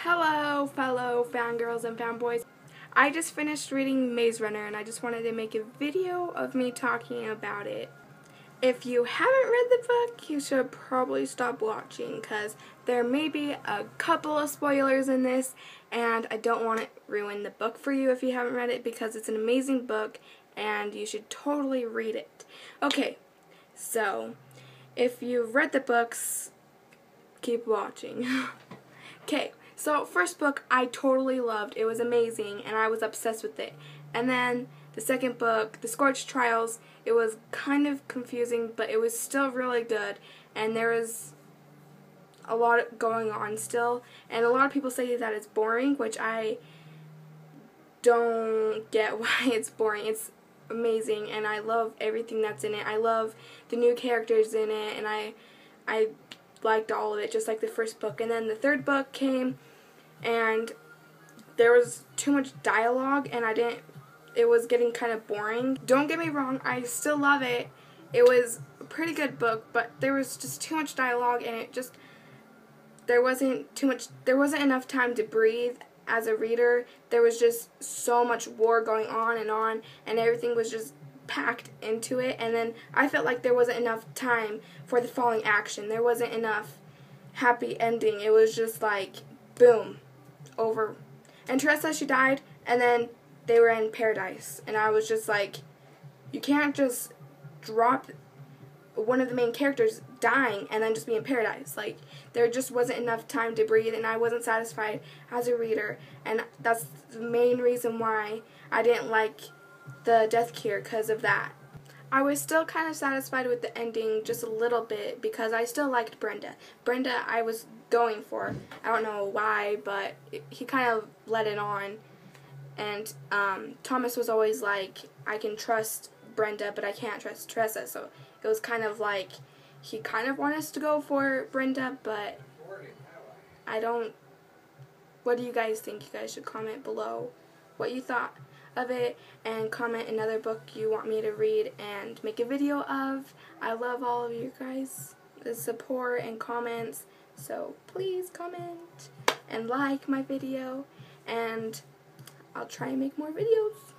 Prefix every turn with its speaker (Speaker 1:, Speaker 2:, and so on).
Speaker 1: Hello, fellow fangirls and fanboys. I just finished reading Maze Runner and I just wanted to make a video of me talking about it. If you haven't read the book, you should probably stop watching because there may be a couple of spoilers in this and I don't want to ruin the book for you if you haven't read it because it's an amazing book and you should totally read it. Okay, so if you've read the books, keep watching. Okay. So, first book I totally loved. It was amazing, and I was obsessed with it. And then the second book, The Scorched Trials, it was kind of confusing, but it was still really good. And there was a lot going on still. And a lot of people say that it's boring, which I don't get why it's boring. It's amazing, and I love everything that's in it. I love the new characters in it, and I liked all of it, just like the first book. And then the third book came, and there was too much dialogue, and it was getting kind of boring. Don't get me wrong, I still love it. It was a pretty good book, but there was just too much dialogue, and there wasn't enough time to breathe as a reader. There was just so much war going on, and everything was just packed into it, and then I felt like there wasn't enough time for the falling action. There wasn't enough happy ending. It was just like, boom, over. And Teresa, she died, and then they were in paradise, and I was just like, you can't just drop one of the main characters dying and then just be in paradise. Like, there just wasn't enough time to breathe, and I wasn't satisfied as a reader, and that's the main reason why I didn't like the Death Cure, because of that. I was still kind of satisfied with the ending just a little bit because I still liked Brenda. Brenda I was going for. I don't know why, but he kind of let it on. And Thomas was always like, I can trust Brenda, but I can't trust Teresa. So it was kind of like he kind of wanted us to go for Brenda, but I don't. What do you guys think? You guys should comment below what you thought of it, and comment another book you want me to read and make a video of. I love all of you guys, the support and comments, so please comment and like my video, and I'll try and make more videos.